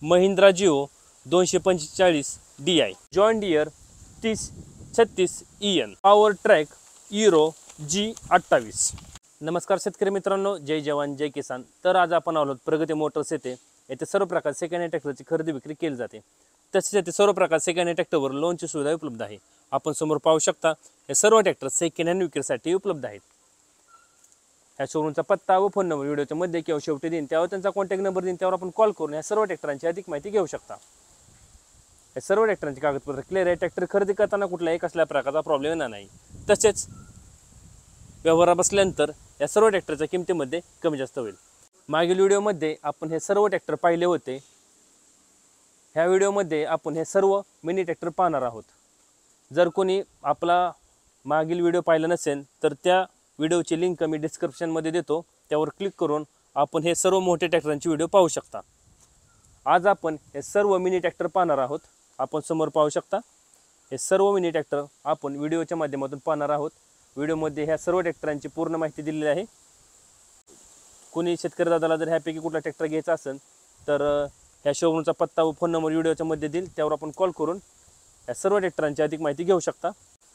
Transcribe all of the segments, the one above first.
Mahindra Jio 245 DI, John Deere 3036 EN, power track hero G28। नमस्कार शेतकरी मित्रांनो, जय जवान जय किसान। तर आज आपण आलो प्रगती मोटर्स येथे सर्व प्रकार सेकंड हँड ट्रॅक्टरची खरेदी विक्री केली जाते। तसेच येथे सर्व प्रकार सेकंड हँड ट्रॅक्टरवर लोनची सुविधा उपलब्ध आहे। आपण समोर पाहू शकता हे सर्व ट्रॅक्टर सेकंड हँड विक्रीसाठी उपलब्ध आहेत। ह्या शोरूमचा पत्ता व फोन नंबर व्हिडिओच्या मध्ये किंवा शेवटी देईन, त्यावर त्यांचा कॉन्टॅक्ट नंबर देईन, त्यावर आपण कॉल करून या सर्व ट्रॅक्टरांची अधिक माहिती घेऊ शकता। या सर्व ट्रॅक्टरांची कागदपत्र क्लिअर आहे। ट्रॅक्टर खरेदी करताना कुठलाही कसल्या प्रकारचा प्रॉब्लेम येणार नाही। तसेच व्यवहार बसल्यानंतर या सर्व ट्रॅक्टरच्या किमतीमध्ये कमी जास्त होईल। मागील व्हिडिओमध्ये आपण हे सर्व ट्रॅक्टर पाहिले होते। ह्या व्हिडिओमध्ये आपण हे सर्व मिनी ट्रॅक्टर पाहणार आहोत। जर कोणी आपला मागील व्हिडिओ पाहिला नसेल तर त्या व्हिडिओची लिंक मी डिस्क्रिप्शनमध्ये देतो, त्यावर क्लिक करून आपण हे सर्व मोठे ट्रॅक्टरांचे व्हिडिओ पाहू शकता। आज आपण हे सर्व मिनी ट्रॅक्टर पाहणार आहोत। आपण समोर पाहू शकता हे सर्व मिनी ट्रॅक्टर आपण व्हिडिओच्या माध्यमातून पाहणार आहोत। व्हिडिओमध्ये ह्या सर्व ट्रॅक्टरांची पूर्ण माहिती दिलेली आहे। कोणी शेतकरी दादाला जर ह्यापैकी कुठला ट्रॅक्टर घ्यायचा असेल तर ह्या शोरूमचा पत्ता व फोन नंबर व्हिडिओच्या मध्ये देईल, त्यावर आपण कॉल करून या सर्व ट्रॅक्टरांची अधिक माहिती घेऊ शकता।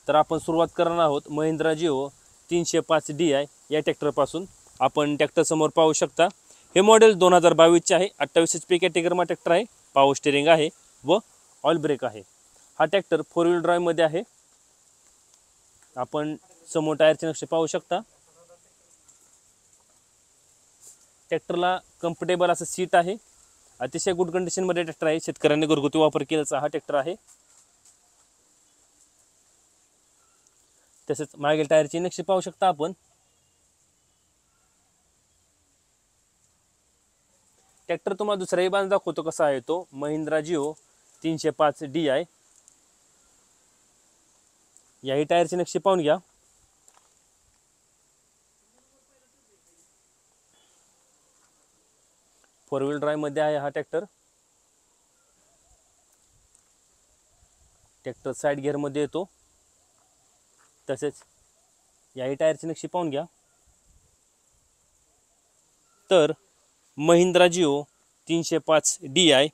तर आपण सुरुवात करणार आहोत महिंद्रा जिओ 305 DI या ट्रॅक्टरपासून। आपण ट्रॅक्टर समोर पाहू शकता हे मॉडेल 2022 चे आहे। 28 HP कॅटेगरीमा ट्रॅक्टर आहे। पॉवर स्टीअरिंग आहे व ऑइल ब्रेक आहे। हा ट्रॅक्टर 4 व्हील ड्राईव्ह मध्ये आहे। आपण समोर टायरचे नक्षे पाहू शकता। ट्रॅक्टरला कम्फर्टेबल असं सीट आहे। अतिशय गुड कंडिशन मध्ये ट्रॅक्टर आहे। शेतकऱ्यांनी घरगुती वापर केल्याचा हा ट्रॅक्टर आहे। तसेच मागील टायरची नक्षी पाहू शकता आपण। ट्रॅक्टर तुम्हाला दुसऱ्याही बाजूला दाखवतो कसा आहे तो महिंद्रा जिओ 305 DI। याही टायरची नक्षी पाहून घ्या। फोर व्हील ड्राईव्ह मध्ये आहे हा ट्रॅक्टर। ट्रॅक्टर साइड गिअर मध्ये येतो। तसेच याही टायरची नक्षी पाहून घ्या। तर महिंद्रा जिओ 305 DI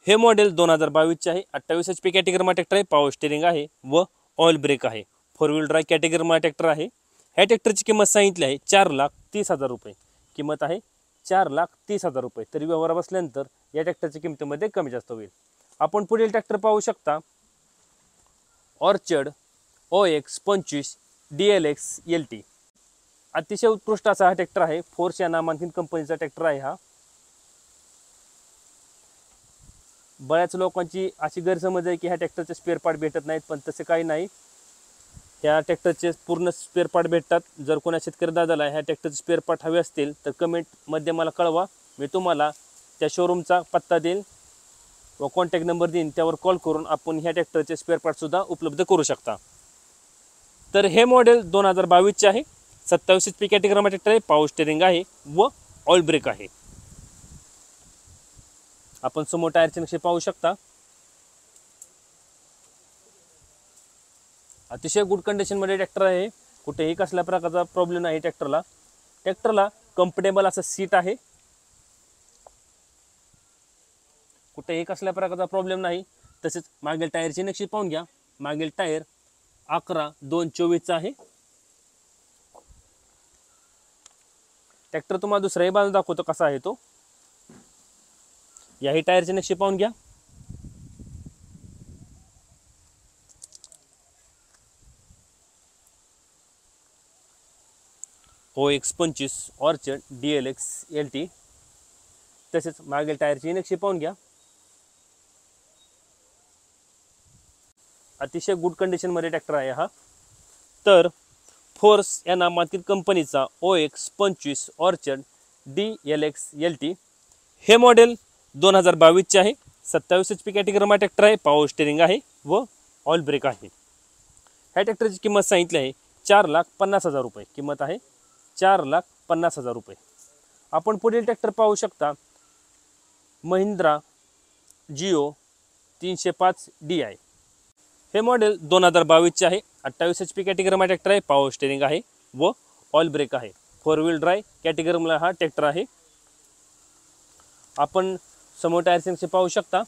हे मॉडेल 2022 चे आहे। 28 HP कॅटेगरीमा ट्रॅक्टर आहे। पॉवर स्टीअरिंग आहे व ऑइल ब्रेक आहे। 4 व्हील ड्राईव्ह कॅटेगरीमा ट्रॅक्टर आहे। ह्या ट्रॅक्टरची किंमत सांगितली आहे 4,30,000 रुपये। किंमत आहे 4,30,000 रुपये। तरी व्यवहार बसल्यानंतर या ट्रॅक्टरच्या किमतीमध्ये कमी जास्त होईल। आपण पुढील ट्रॅक्टर पाहू शकता ऑर्चर्ड OX 25 DLX LT। अतिशय उत्कृष्ट असा हा ट्रॅक्टर आहे। फोर्स या नामांकित कंपनीचा ट्रॅक्टर आहे हा। बऱ्याच लोकांची अशी गैरसमज आहे की ह्या ट्रॅक्टरचे स्पेअर पार्ट भेटत नाहीत, पण तसे काही नाही। ह्या ट्रॅक्टरचे पूर्ण स्पेअर पार्ट भेटतात। जर कोणा शेतकरी दादाला ह्या ट्रॅक्टरचे स्पेअर पार्ट हवे असतील तर कमेंटमध्ये मला कळवा। मी तुम्हाला त्या शोरूमचा पत्ता देईल व कॉन्टॅक्ट नंबर देईन, त्यावर कॉल करून आपण ह्या ट्रॅक्टरचे स्पेअर पार्ट सुद्धा उपलब्ध करू शकता। तर हे मॉडेल 2022 चे आहे। 27 HP कॅटेगरीमा ट्रॅक्टर आहे। पॉवर स्टीअरिंग आहे व ऑइल ब्रेक आहे। आपण समोर टायरचे नक्षे पाहू शकता। अतिशय गुड कंडिशन मध्ये ट्रॅक्टर आहे। कुठेही कसल्या प्रकारचा प्रॉब्लेम नाही ट्रॅक्टरला। ट्रॅक्टरला कम्फर्टेबल असं सीट आहे। कुठेही कसल्या प्रकारचा प्रॉब्लेम नाही। तसेच मागील टायरची नक्षी पाहून घ्या। मागील टायर 11/2/24 चा आहे। ट्रॅक्टर तुम्हाला दुसऱ्याही बाजूला दाखवतो कसा आहे तो। याही टायरची नक्षी पाहून घ्या। OX 25 orchard DLX LT। तसेच मागील टायरची नक्षी पाहून घ्या। अतिशय गुड कंडिशन मध्ये ट्रॅक्टर आहे हा। तर फोर्स या नामांकित कंपनीचा OX 25 ऑर्चर्ड DLX LT हे मॉडेल 2022 चे आहे। 27 HP कॅटेगरीमा ट्रॅक्टर आहे। पॉवर स्टीअरिंग आहे व ऑइल ब्रेक आहे। ह्या ट्रॅक्टरची किंमत सांगितली आहे 4,50,000 रुपये। किंमत आहे 4,50,000 रुपये। आपण पुढील ट्रॅक्टर पाहू शकता महिंद्रा जिओ 305 DI हे मॉडेल 2022 चे आहे। 28 HP कॅटेगरीमा ट्रॅक्टर आहे। पॉवर स्टीअरिंग आहे व ऑइल ब्रेक आहे। 4 व्हील ड्राईव्ह कॅटेगरीला हा ट्रॅक्टर आहे। आपण समोर टायरचे नक्षी पाहू शकता.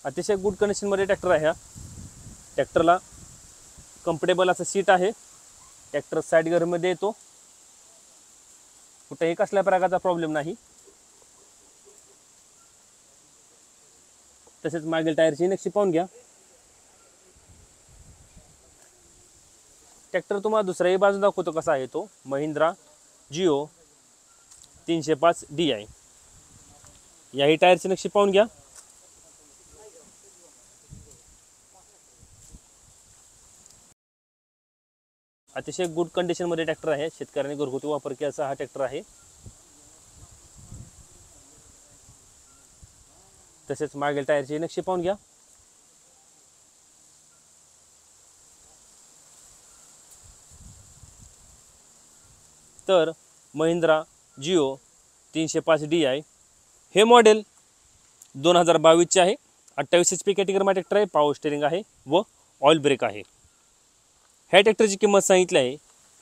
अतिशय गुड कंडिशनमध्ये ट्रॅक्टर आहे. हा ट्रॅक्टरला कम्फर्टेबल असं सीट आहे. ट्रॅक्टर साईड गिअरमध्ये येतो. कुठेही कसल्या प्रकारचा प्रॉब्लेम नाही. तसेच मागील टायरची नक्षी पाहून घ्या. ट्रॅक्टर तुम्हाला दुसऱ्याही बाजू दाखवतो कसा आहे तो. महिंद्रा जिओ 305 DI. याही टायरची नक्षी पाहून घ्या. अतिशय गुड कंडिशनमध्ये ट्रॅक्टर आहे. शेतकऱ्यांनी घरगुती वापर केल्याचा हा ट्रॅक्टर आहे. तसेच मागील टायरची नक्षी पाहून घ्या. तर महिंद्रा जिओ 305 DI हे मॉडेल 2022 आहे. 28 HP कॅटेगरीमध्ये ट्रॅक्टर आहे. पॉवर स्टेरिंग आहे व ऑइल ब्रेक आहे. ह्या ट्रॅक्टरची किंमत सांगितली आहे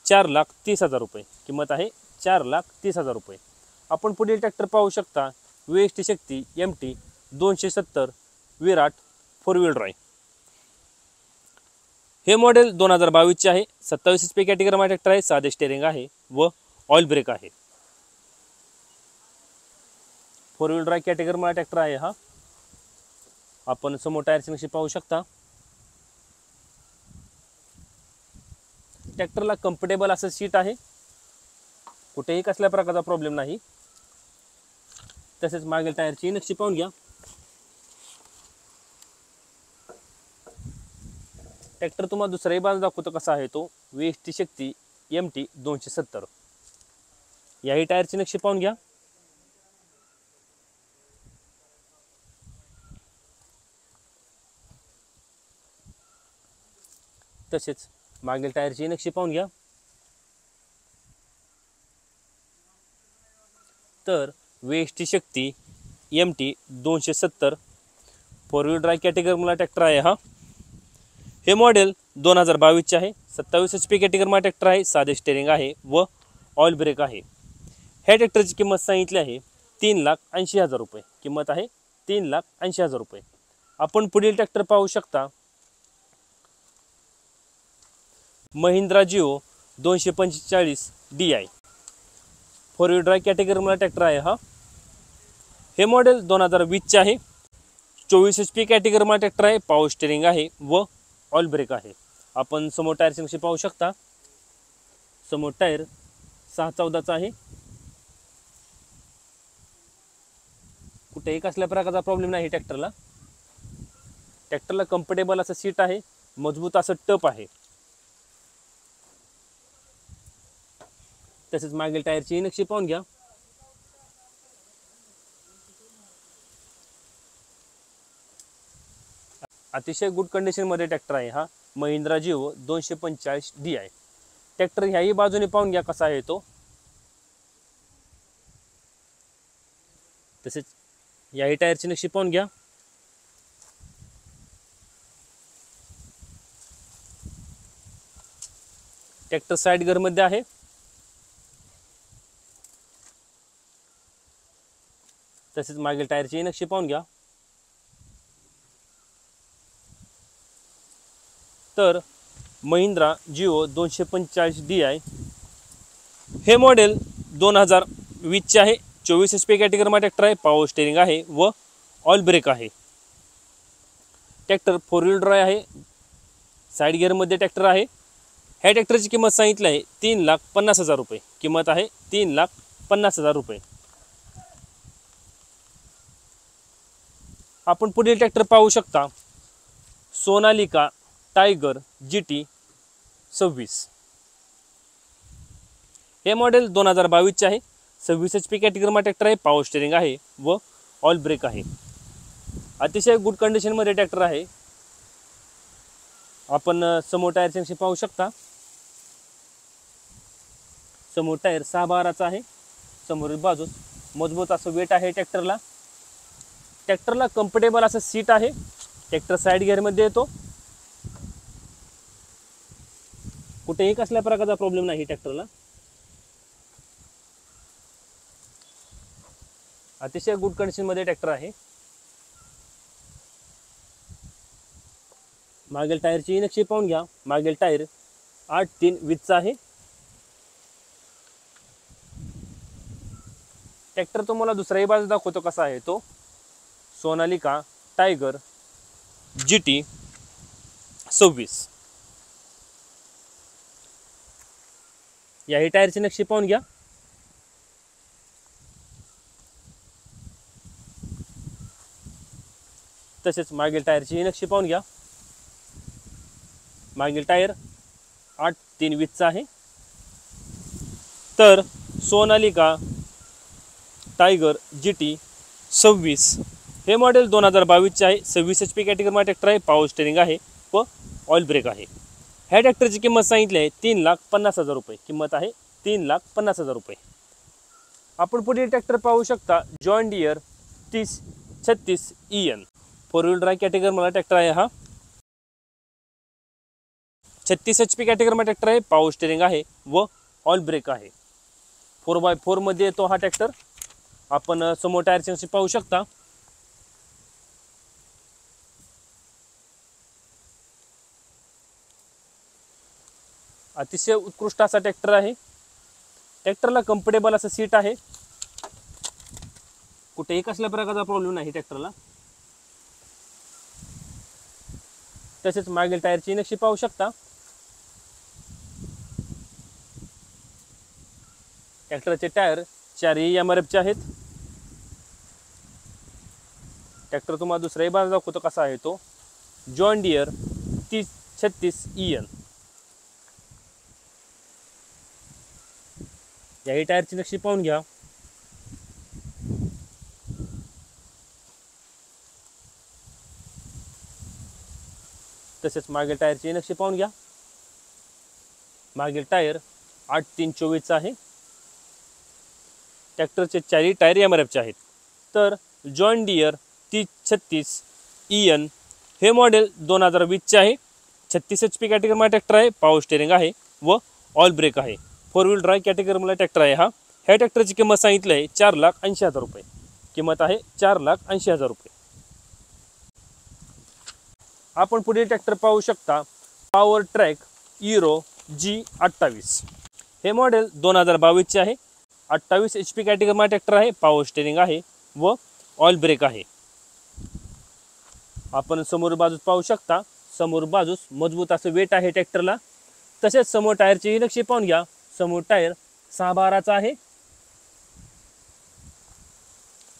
4,30,000 रुपये. किंमत आहे 4,30,000 रुपये. आपण पुढील ट्रॅक्टर पाहू शकता. VST शक्ती MT 270 विराट 4 व्हील ड्राईव्ह. हे मॉडेल 2022 आहे. 27 HP कॅटेगरीमध्ये ट्रॅक्टर आहे. साधे स्टेरिंग आहे व ऑइल ब्रेक आहे. 4 व्हील ड्राईव्ह कॅटेगरीमध्ये ट्रॅक्टर आहे. हा आपण समोर टायरची नक्षी पाहू शकता. ट्रॅक्टरला कम्फर्टेबल असं सीट आहे. कुठेही कसल्या प्रकारचा प्रॉब्लेम नाही. तसेच मागील टायरची नक्षी पाहून घ्या. ट्रॅक्टर तुम्हाला दुसऱ्याही बाजू दाखवतो कसा आहे तो. VST शक्ती MT 270. याही टायरची नक्षी पाहून घ्या. तसेच मागील टायरची नक्षी पाहून घ्या. तर VST शक्ती MT 270 4 व्हील ड्राईव्ह कॅटेगरीमध्ये ट्रॅक्टर आहे. हा हे मॉडेल 2022 आहे. 27 HP कॅटेगरीमध्ये ट्रॅक्टर आहे. साधे स्टेरिंग आहे व ऑइल ब्रेक आहे. ह्या ट्रॅक्टरची किंमत सांगितली आहे 3,80,000 रुपये. किंमत आहे 3,80,000 रुपये. आपण पुढील ट्रॅक्टर पाहू शकता. Mahindra Jio 245 DI 4 wheel drive कॅटेगरीमध्ये ट्रॅक्टर आहे. हा हे मॉडेल 2020 आहे. 24 HP कॅटेगरीमध्ये ट्रॅक्टर आहे. पॉवर स्टेरिंग आहे व ऑइल ब्रेक आहे. आपण समोर टायरची नक्षी पाहू शकता. समोर टायर 6/14 आहे. कुठेही कसल्या प्रकारचा प्रॉब्लेम नाही ट्रॅक्टरला. ट्रॅक्टरला कम्फर्टेबल असं सीट आहे. मजबूत असं टप आहे. तसेच मागील टायरची नक्षी पाहून घ्या. अतिशय गुड कंडिशनमध्ये ट्रॅक्टर आहे. हा महिंद्रा जिओ 245 DI. ट्रॅक्टर ह्याही बाजूने पाहून घ्या कसा आहे तो. तसेच याही टायरची नक्षी पाहून घ्या. ट्रॅक्टर साईड गिअरमध्ये आहे. तसेच मागील टायरची नक्षी पाहून घ्या. तर महिंद्रा जिओ 245 DI हे मॉडेल 2020 आहे. 24 HP कॅटेगरीमध्ये ट्रॅक्टर आहे. पॉवर स्टेरिंग आहे व ऑइल ब्रेक आहे. ट्रॅक्टर 4 व्हील ड्राईव्ह आहे. साईड गिअरमध्ये ट्रॅक्टर आहे. ह्या ट्रॅक्टरची किंमत सांगितली आहे 3,50,000 रुपये. किंमत आहे 3,50,000 रुपये. आपण पुढील ट्रॅक्टर पाहू शकता. सोनालिका टायगर GT 26 हे मॉडेल 2022 आहे. 26 HP कॅटेगरीमध्ये ट्रॅक्टर आहे. पॉवर स्टेरिंग आहे व ऑइल ब्रेक आहे. अतिशय गुड कंडिशनमध्ये ट्रॅक्टर आहे. आपण समोर टायरची नक्षी पाहू शकता. समोर टायर 6/12 आहे. समोरील बाजूस मजबूत असं वेट आहे ट्रॅक्टरला. ट्रॅक्टरला कम्फर्टेबल असं सीट आहे. ट्रॅक्टर साईड गिअरमध्ये येतो. कुठेही कसल्या प्रकारचा प्रॉब्लेम नाही ट्रॅक्टरला. अतिशय गुड कंडिशन मध्ये ट्रॅक्टर आहे. मागील टायरची नक्षी पाहून घ्या. मागील टायर 8-3-20 आहे. ट्रॅक्टर तुम्हाला दुसऱ्याही बाजू दाखवतो कसा आहे तो. Sonalika tiger GT 26. याही टायरची नक्षी पाहून घ्या. तसेच मागील टायरची नक्षी पाहून घ्या. मागील टायर 8-3-20 आहे. तर सोनालिका टायगर GT 26 हे मॉडेल 2022 आहे. 26 HP कॅटेगरीमध्ये ट्रॅक्टर आहे. पॉवर स्टेरिंग आहे व ऑइल ब्रेक आहे. ह्या ट्रॅक्टरची किंमत सांगितली आहे 3,50,000 रुपये. किंमत आहे 3,50,000 रुपये. आपण पुढील ट्रॅक्टर पाहू शकता. John Deere 3036 EN 4 wheel drive कॅटेगरीमध्ये ट्रॅक्टर आहे. हा 36 HP कॅटेगरीमध्ये ट्रॅक्टर आहे. पॉवर स्टेरिंग आहे व ऑइल ब्रेक आहे. 4x4 मध्ये येतो हा ट्रॅक्टर. आपण समोर टायरची पाहू शकता. अतिशय उत्कृष्ट असा ट्रॅक्टर आहे. ट्रॅक्टरला कम्फर्टेबल असं सीट आहे. कुठेही कसल्या प्रकारचा प्रॉब्लेम नाही ट्रॅक्टरला. तसेच मागील टायरची नक्षी पाहू शकता. ट्रॅक्टरचे टायर 4ही MRF चे आहेत. ट्रॅक्टर तुम्हाला दुसऱ्याही बाजू दाखवतो कसा आहे तो. जॉन डियर 3036 EN याही टायरची नक्षी पाहून घ्या. तसेच मागील टायरची नक्षी पाहून घ्या. मागील टायर 8-3-24 आहे. ट्रॅक्टरचे 4ही टायर MRF चे आहेत. तर जॉन डियर 3036 EN हे मॉडेल 2020 चे आहे. 36 HP कॅटेगरीमध्ये ट्रॅक्टर आहे. पॉवर स्टेरिंग आहे व ऑइल ब्रेक आहे. 4 व्हील ड्राईव्ह कॅटेगरीमध्ये ट्रॅक्टर आहे हा. ह्या ट्रॅक्टरची किंमत सांगितली आहे 4,80,000 रुपये. किंमत आहे 4,80,000 रुपये. आपण पुढील ट्रॅक्टर पाहू शकता. पॉवर ट्रॅक हीरो G28 हे मॉडेल 2022 चे आहे. 28 HP कॅटेगरीमध्ये ट्रॅक्टर आहे. पॉवर स्टेरिंग आहे व ऑइल ब्रेक आहे. आपण समोर बाजूस पाहू शकता. समोर बाजूस मजबूत असं वेट आहे ट्रॅक्टरला. तसेच समोर टायरची नक्षी पाहून घ्या. समोर टायर 6-12चा आहे.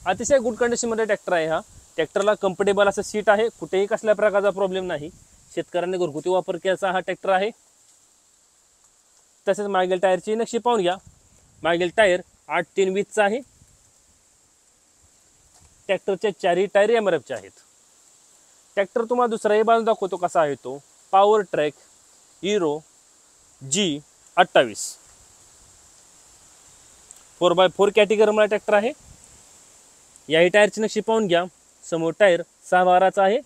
अतिशय गुड कंडिशन मध्ये ट्रॅक्टर आहे हा. ट्रॅक्टरला कम्फर्टेबल असं सीट आहे. कुठेही कसल्या प्रकारचा प्रॉब्लेम नाही. शेतकऱ्यांनी घरगुती वापर केल्याचा हा ट्रॅक्टर आहे. तसेच मागील टायरची नक्षी पाहून घ्या. मागील टायर 8-3-20 आहे. ट्रॅक्टरचे 4ही टायर MRF चे आहेत. ट्रॅक्टर तुम्हाला दुसराही बाजू दाखवतो कसा आहे तो. Power track hero G28 4x4 कॅटेगरीमध्ये ट्रॅक्टर आहे. याही टायरची नक्षी पाहून घ्या. समोर टायर 6-12चा आहे.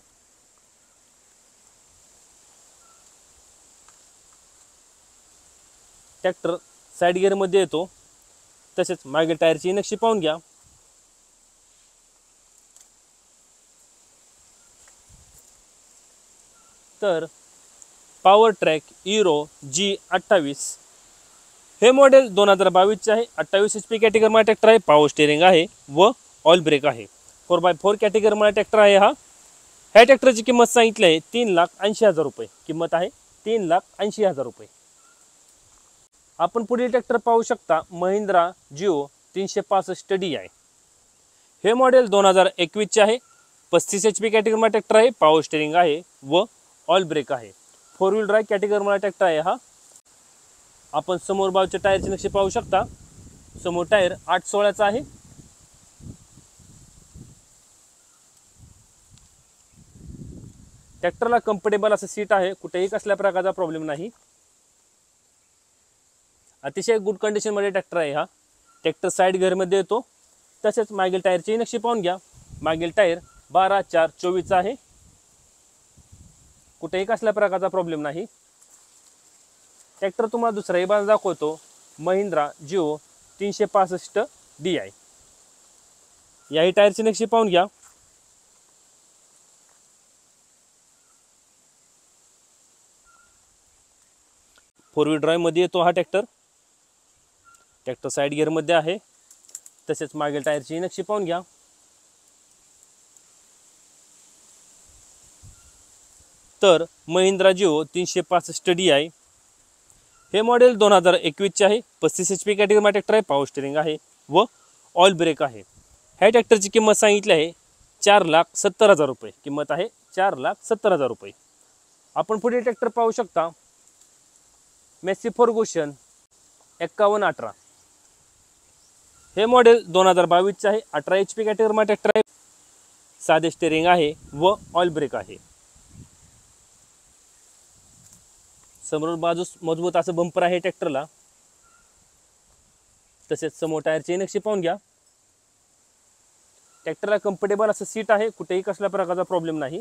ट्रॅक्टर साइड गिअर मध्ये येतो. तसेच मागील टायरची नक्षी पाहून घ्या. तर पॉवर ट्रॅक हीरो G28 हे मॉडेल 2022 चे आहे. 28 HP कॅटेगरीमध्ये ट्रॅक्टर आहे. पॉवर स्टेरिंग आहे व ऑइल ब्रेक आहे. 4x4 कॅटेगरीमध्ये ट्रॅक्टर आहे हा. ह्या ट्रॅक्टरची किंमत सांगितली आहे 3,80,000 रुपये. किंमत आहे 3,80,000 रुपये. आपण पुढील ट्रॅक्टर पाहू शकता. महिंद्रा जिओ 365 DI हे मॉडेल 2021 चे आहे. 35 HP कॅटेगरीमध्ये ट्रॅक्टर आहे. पॉवर स्टेरिंग आहे व ऑइल ब्रेक आहे. 4 व्हील ड्राईव्ह कॅटेगरीमध्ये ट्रॅक्टर आहे हा. आपण समोर बाजूच्या टायरची नक्षी पाहू शकता. समोर टायर 8-16चा आहे. ट्रॅक्टरला कम्फर्टेबल असं सीट आहे. कुठेही कसल्या प्रकारचा प्रॉब्लेम नाही. अतिशय गुड कंडिशन मध्ये ट्रॅक्टर आहे हा. ट्रॅक्टर साइड गिअर मध्ये येतो. तसेच मागील टायरची नक्षी पाहून घ्या. मागील टायर 12-4-24 आहे. कुठेही कसल्या प्रकारचा प्रॉब्लेम नाही. ट्रॅक्टर तुम्हाला दुसराही बाजू दाखवतो, महिंद्रा जिओ 365 DI. याही टायरची नक्षी पाहून घ्या. फोर व्हील ड्राईव्ह मध्ये येतो हा ट्रॅक्टर. ट्रॅक्टर साईड गिअर मध्ये आहे. तसेच मागील टायरची नक्षी पाहून घ्या. तर महिंद्रा जिओ 365 DI हे मॉडेल 2021 चे आहे. 35 HP कॅटेगरी ट्रॅक्टर आहे. पॉवर स्टीअरिंग आहे व ऑइल ब्रेक आहे. ह्या ट्रॅक्टरची किंमत सांगितली आहे 4,70,000 रुपये. किंमत आहे 4,70,000 रुपये. आपण पुढील ट्रॅक्टर पाहू शकता, मेसी फर्ग्युसन 5118. हे मॉडेल 2022 चे आहे. 18 HP कॅटेगरी ट्रॅक्टर आहे. साधे स्टीअरिंग आहे व ऑइल ब्रेक आहे. समोरून बाजूस मजबूत असं बंपर आहे ट्रॅक्टरला. तसेच समोर टायरची नक्षी पाहून घ्या. ट्रॅक्टरला कम्फर्टेबल असं सीट आहे. कुठेही कसल्या प्रकारचा प्रॉब्लेम नाही.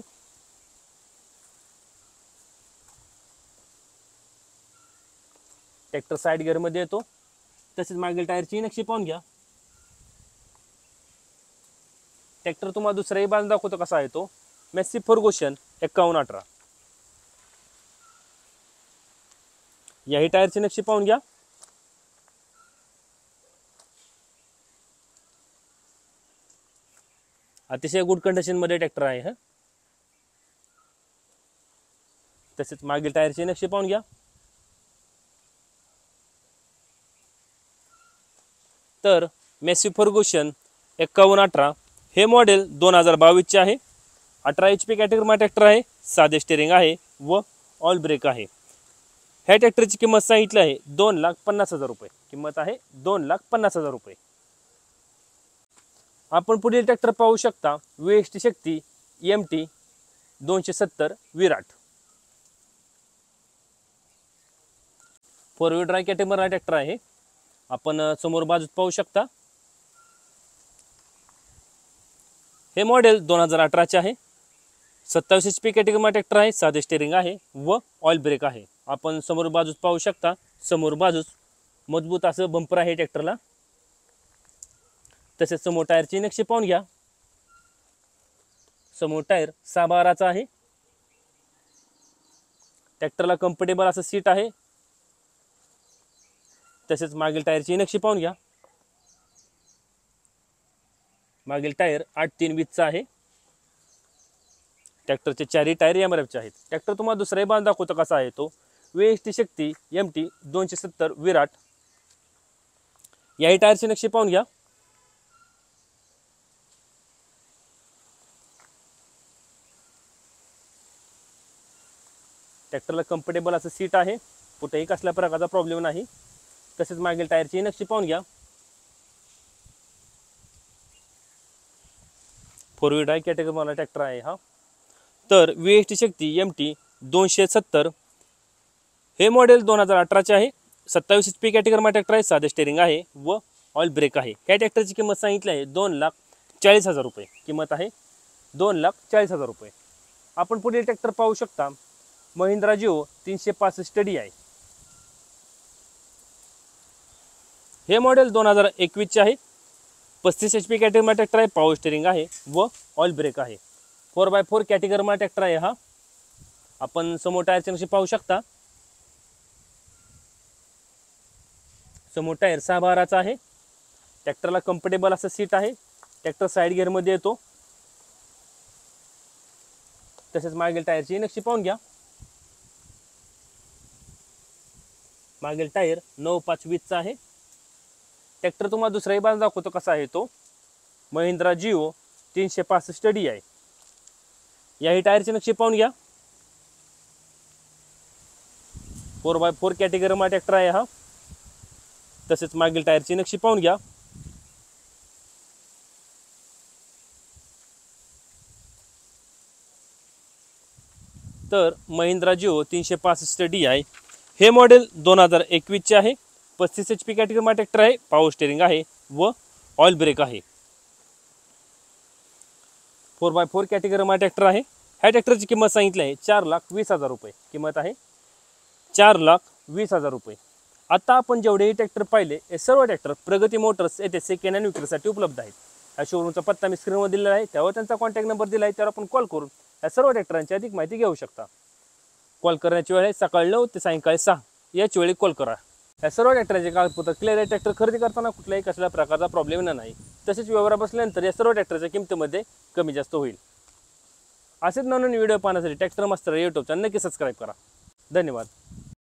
ट्रॅक्टर साइड गिअर मध्ये येतो. तसेच मागील टायरची नक्षी पाहून घ्या. ट्रॅक्टर तुम्हाला दुसराही बाजू दाखवतो कसा आहे तो, मेसी फर्ग्युसन 5118. याही टायरची नक्षी पाहून घ्या. अतिशय गुड कंडिशन मध्ये ट्रॅक्टर आहे हा. तसेच मागील टायरची नक्षी पाहून घ्या. तर मेसी फर्ग्युसन 5118 हे मॉडेल 2022 चे आहे. 18 HP कॅटेगरी ट्रॅक्टर आहे. साधे स्टीअरिंग आहे व ऑइल ब्रेक आहे. ह्या ट्रॅक्टरची किंमत सांगितली आहे 2,50,000 रुपये. किंमत आहे 2,50,000 रुपये. आपण पुढील ट्रॅक्टर पाहू शकता, VST शक्ती MT 270 Virat. Four wheel drive category tractor आहे. आपण समोर बाजूत पाहू शकता. हे मॉडेल 2018 चे आहे. 27 HP कॅटेगरी ट्रॅक्टर आहे. साधे स्टीअरिंग आहे व ऑइल ब्रेक आहे. आपण समोर बाजूस पाहू शकता. समोर बाजूस मजबूत असं बंपर आहे ट्रॅक्टरला. तसेच समोर टायरची नक्षी पाहून घ्या. समोर टायर 6/12चा आहे. ट्रॅक्टरला कम्फर्टेबल असं सीट आहे. तसेच मागील टायरची नक्षी पाहून घ्या. मागील टायर 8/3/20चा आहे. ट्रॅक्टरचे चारही टायर MRFचे आहेत. ट्रॅक्टर तुम्हाला दुसराही बांध दाखवतो कसा आहे तो, VST शक्ती MT 270 विराट. याही टायरची नक्षी पाहून घ्या. ट्रॅक्टरला कम्फर्टेबल असं सीट आहे. कुठेही कसल्या प्रकारचा प्रॉब्लेम नाही. तसेच मागील टायरची नक्षी पाहून घ्या. Four wheel drive category tractor आहे हा. तर VST शक्ती MT 270 हे मॉडेल 2018 चे आहे. 27 HP कॅटेगरी ट्रॅक्टर आहे. साधे स्टीअरिंग आहे व ऑइल ब्रेक आहे. ह्या ट्रॅक्टरची किंमत सांगितली आहे 2,40,000 रुपये. किंमत आहे 2,40,000 रुपये. आपण पुढील ट्रॅक्टर पाहू शकता, महिंद्रा जिओ 365 DI. हे मॉडेल 2021 चे आहे. 35 HP कॅटेगरी ट्रॅक्टर आहे. पॉवर स्टीअरिंग आहे व ऑइल ब्रेक आहे. 4x4 कॅटेगरी ट्रॅक्टर आहे हा. आपण समोर टायरची नक्षी पाहू शकता. समोर टायर 6/12चा आहे. ट्रॅक्टरला कम्फर्टेबल असं सीट आहे. ट्रॅक्टर साइड गिअर मध्ये येतो. तसेच मागील टायरची नक्षी पाहून घ्या. मागील टायर 9/5/20चा आहे. ट्रॅक्टर तुम्हाला दुसराही बाजू दाखवतो कसा आहे तो, महिंद्रा जिओ 365 DI. याही टायरची नक्षी पाहून घ्या. 4x4 कॅटेगरी ट्रॅक्टर आहे हा. तसेच मागील टायरची नक्षी पाहून घ्या. तर महिंद्रा जिओ 365 DI हे मॉडेल 2021 चे आहे. 35 HP कॅटेगरी ट्रॅक्टर आहे. पॉवर स्टीअरिंग आहे व ऑइल ब्रेक आहे. 4x4 कॅटेगरी ट्रॅक्टर आहे. ह्या ट्रॅक्टरची किंमत सांगितली आहे 4,20,000 रुपये. किंमत आहे 4,20,000 20,000 रुपये. आता आपण जेवढेही ट्रॅक्टर पाहिले हे सर्व ट्रॅक्टर प्रगती मोटर्स येथे सेकंड हँड विक्रीसाठी उपलब्ध आहेत. या शोरूमचा पत्ता मी स्क्रीनवर दिलेला आहे, त्यावर त्यांचा कॉन्टॅक्ट नंबर दिला आहे, त्यावर आपण कॉल करून या सर्व ट्रॅक्टरांची अधिक माहिती घेऊ शकता. कॉल करण्याची वेळ आहे सकाळी 9 ते सायंकाळी 6 याच वेळी कॉल करा. या सर्व ट्रॅक्टरांचे कागदपत्र क्लिअर आहे. ट्रॅक्टर खरेदी करताना कुठल्याही कसल्या प्रकारचा प्रॉब्लेम नाही. तसेच व्यवहार बसल्यानंतर या सर्व ट्रॅक्टरच्या किमतीमध्ये कमी जास्त होईल. असेच नवीन व्हिडिओ पाहण्यासाठी ट्रॅक्टर मास्टर यूट्यूब चॅनल नक्की सबस्क्राईब करा. धन्यवाद.